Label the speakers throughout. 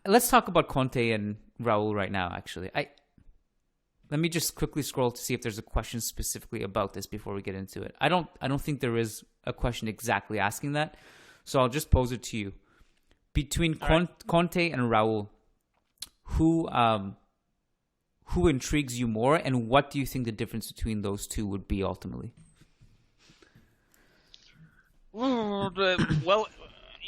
Speaker 1: let's talk about Conte and Raul right now. Actually, let me just quickly scroll to see if there's a question specifically about this before we get into it. I don't think there is a question exactly asking that, so I'll just pose it to you. Between Conte and Raul, who intrigues you more, and what do you think the difference between those two would be ultimately?
Speaker 2: Well,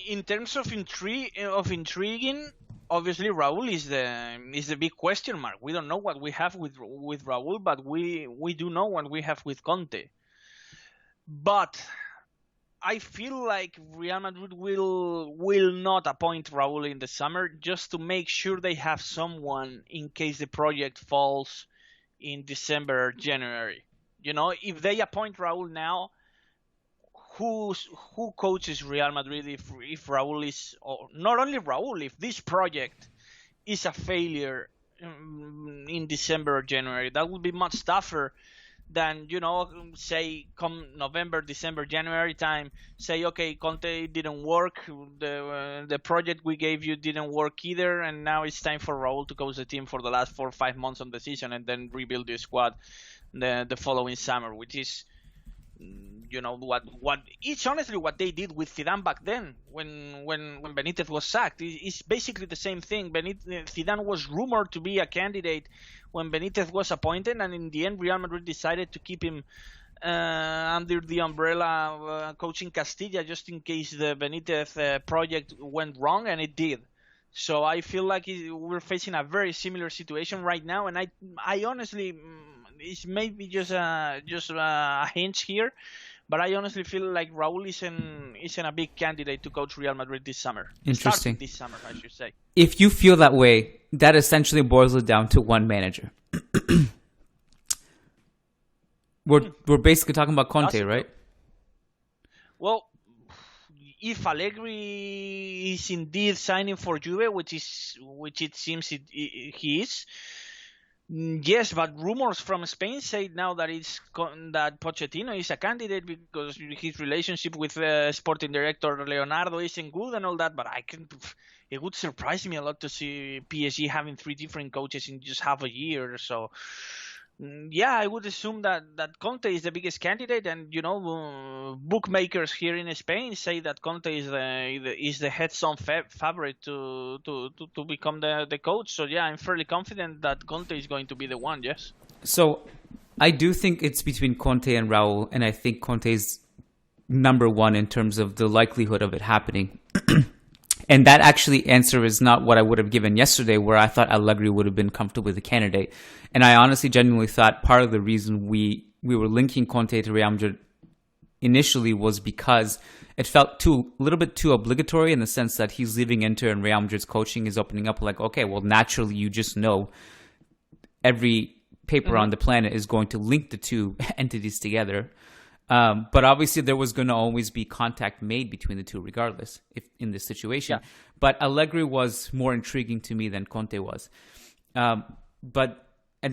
Speaker 2: in terms of intriguing, obviously Raul is the big question mark. We don't know what we have with Raul, but we do know what we have with Conte. But I feel like Real Madrid will not appoint Raul in the summer, just to make sure they have someone in case the project falls in December or January. If they appoint Raul now, who coaches Real Madrid if Raul is, or not only Raul, if this project is a failure in December or January? That would be much tougher than, say, come November, December, January time, say, okay, Conte didn't work, the project we gave you didn't work either, and now it's time for Raul to coach the team for the last 4 or 5 months of the season and then rebuild the squad the following summer, which is, what it's honestly what they did with Zidane back then when Benitez was sacked. It's basically the same thing. Zidane was rumored to be a candidate when Benitez was appointed, and in the end Real Madrid decided to keep him under the umbrella coaching Castilla, just in case the Benitez project went wrong, and it did. So I feel like we're facing a very similar situation right now, and I honestly, it's maybe just a hint here, but I honestly feel like Raul isn't a big candidate to coach Real Madrid this summer.
Speaker 1: Interesting.
Speaker 2: Starting this summer, I should say.
Speaker 1: If you feel that way, that essentially boils it down to one manager. We're basically talking about Conte, right?
Speaker 2: Well, if Allegri is indeed signing for Juve, which it seems he is, yes, but rumors from Spain say now that that Pochettino is a candidate because his relationship with sporting director Leonardo isn't good and all that. But it would surprise me a lot to see PSG having 3 different coaches in just half a year or so. Yeah, I would assume that Conte is the biggest candidate, and bookmakers here in Spain say that Conte is the head-on favorite to become the coach. So yeah, I'm fairly confident that Conte is going to be the one. Yes.
Speaker 1: So I do think it's between Conte and Raul, and I think Conte is number one in terms of the likelihood of it happening. And that actually answer is not what I would have given yesterday, where I thought Allegri would have been comfortable with the candidate. And I honestly, genuinely thought part of the reason we were linking Conte to Real Madrid initially was because it felt a little bit too obligatory, in the sense that he's leaving Inter and Real Madrid's coaching is opening up. Like, okay, well, naturally, you just know every paper on the planet is going to link the two entities together. But obviously there was going to always be contact made between the two regardless if in this situation. Yeah. But Allegri was more intriguing to me than Conte was. And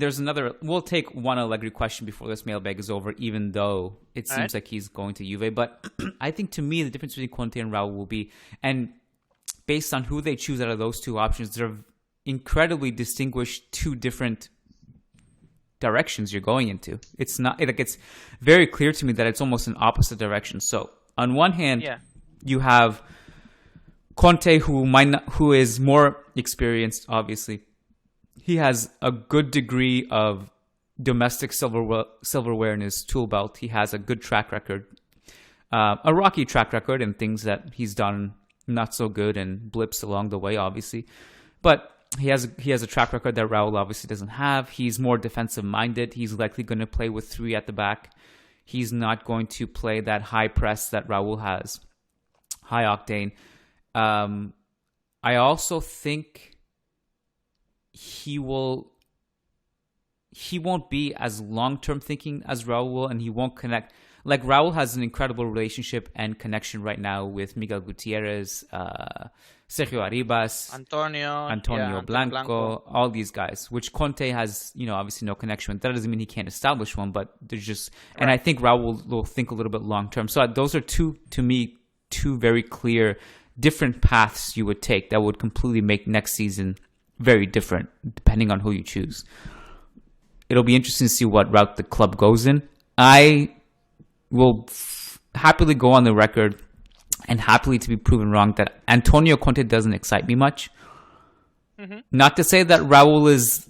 Speaker 1: there's another, we'll take one Allegri question before this mailbag is over, even though it seems like he's going to Juve. But I think to me the difference between Conte and Raul will be, and based on who they choose out of those two options, they're incredibly distinguished, 2 different directions you're going into. It's not like, it's very clear to me that it's almost an opposite direction. So on one hand, you have Conte, who is more experienced. Obviously, he has a good degree of domestic silverware in his tool belt. He has a good track record, a rocky track record, and things that he's done not so good and blips along the way, obviously, but he has a track record that Raul obviously doesn't have. He's more defensive minded. He's likely going to play with 3 at the back. He's not going to play that high press that Raul has, high octane. I also think he won't be as long-term thinking as Raul will, and he won't connect. Like, Raul has an incredible relationship and connection right now with Miguel Gutierrez, Sergio Arribas, Antonio Blanco, all these guys, which Conte has, obviously no connection with. That doesn't mean he can't establish one, but there's just, and I think Raul will think a little bit long term. So those are to me, two very clear different paths you would take that would completely make next season very different, depending on who you choose. It'll be interesting to see what route the club goes in. I will happily go on the record and happily to be proven wrong that Antonio Conte doesn't excite me much. Mm-hmm. Not to say that Raul is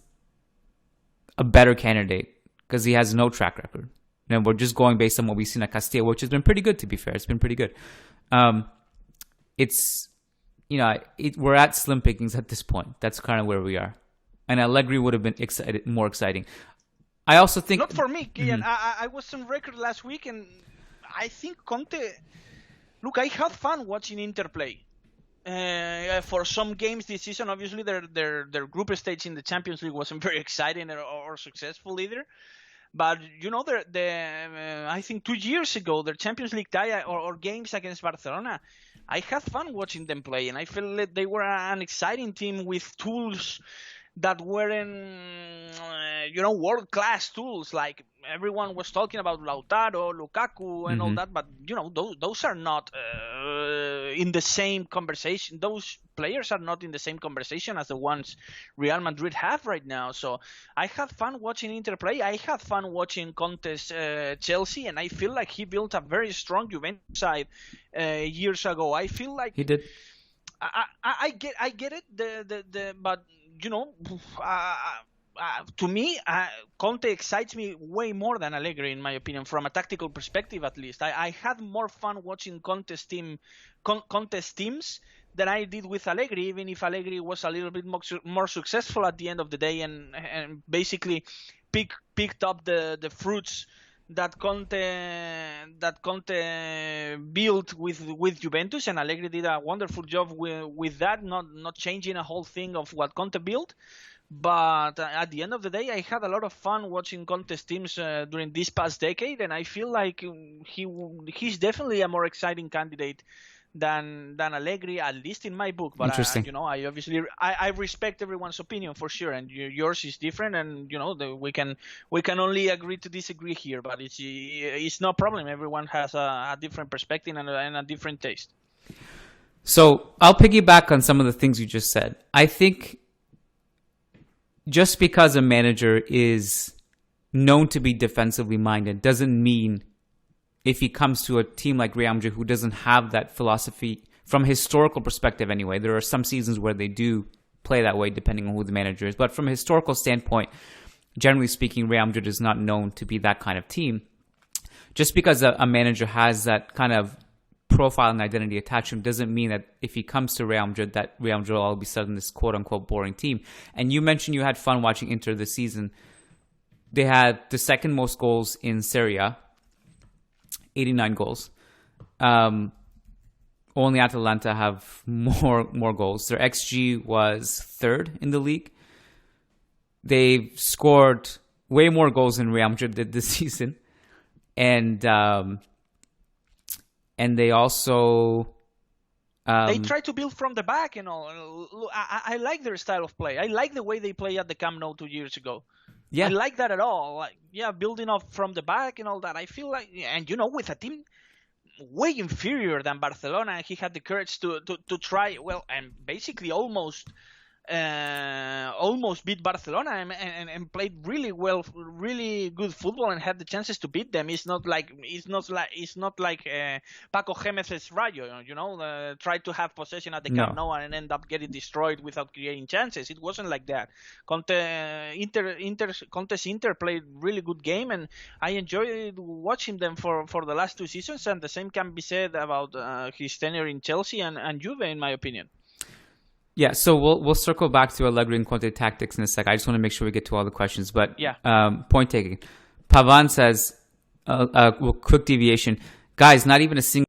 Speaker 1: a better candidate, because he has no track record. And we're just going based on what we've seen at Castilla, which has been pretty good, to be fair. It's been pretty good. We're at slim pickings at this point. That's kind of where we are. And Allegri would have been more exciting. I also think...
Speaker 2: Not for me, Kylian. I was on record last week, and I think Conte... Look, I had fun watching Inter play. For some games this season, obviously their group stage in the Champions League wasn't very exciting or successful either. But I think 2 years ago, their Champions League tie or games against Barcelona, I had fun watching them play, and I felt that they were an exciting team with tools that weren't, world-class tools. Like everyone was talking about Lautaro, Lukaku, and all that, but those are not in the same conversation. Those players are not in the same conversation as the ones Real Madrid have right now. So I had fun watching Inter play. I had fun watching Conte's Chelsea, and I feel like he built a very strong Juventus side years ago. I feel like
Speaker 1: he did.
Speaker 2: I get it. But to me, Conte excites me way more than Allegri, in my opinion, from a tactical perspective at least. I had more fun watching Conte's teams than I did with Allegri, even if Allegri was a little bit more successful at the end of the day and basically picked up the fruits that Conte built with Juventus, and Allegri did a wonderful job with that, not changing a whole thing of what Conte built. But at the end of the day, I had a lot of fun watching Conte's teams during this past decade, and I feel like he's definitely a more exciting candidate than Allegri, at least in my book. But
Speaker 1: interesting.
Speaker 2: I obviously respect everyone's opinion for sure, and yours is different, and we can only agree to disagree here. But it's no problem. Everyone has a different perspective and a different taste.
Speaker 1: So I'll piggyback on some of the things you just said. I think just because a manager is known to be defensively minded doesn't mean, if he comes to a team like Real Madrid who doesn't have that philosophy, from a historical perspective anyway, there are some seasons where they do play that way depending on who the manager is. But from a historical standpoint, generally speaking, Real Madrid is not known to be that kind of team. Just because a manager has that kind of profile and identity attached to him doesn't mean that if he comes to Real Madrid, that Real Madrid will all be suddenly this quote-unquote boring team. And you mentioned you had fun watching Inter this season. They had the second most goals in Serie A, 89 goals. Only Atalanta have more goals. Their XG was third in the league. They've scored way more goals than Real Madrid did this season. And they also...
Speaker 2: they try to build from the back and all. I like their style of play. I like the way they play at the Camp Nou 2 years ago. Yeah. I like that at all. Building up from the back and all that. I feel like, and with a team way inferior than Barcelona, he had the courage to try, and basically almost beat Barcelona and played really well, really good football, and had the chances to beat them. It's not like Paco Gémez's Rayo, tried to have possession at the Camp Nou and end up getting destroyed without creating chances. It wasn't like that. Conte's Inter played really good game, and I enjoyed watching them for the last 2 seasons, and the same can be said about his tenure in Chelsea and Juve, in my opinion.
Speaker 1: Yeah, so we'll circle back to Allegri and Conte tactics in a sec. I just want to make sure we get to all the questions. But point taken. Pavan says, quick deviation. Guys, not even a single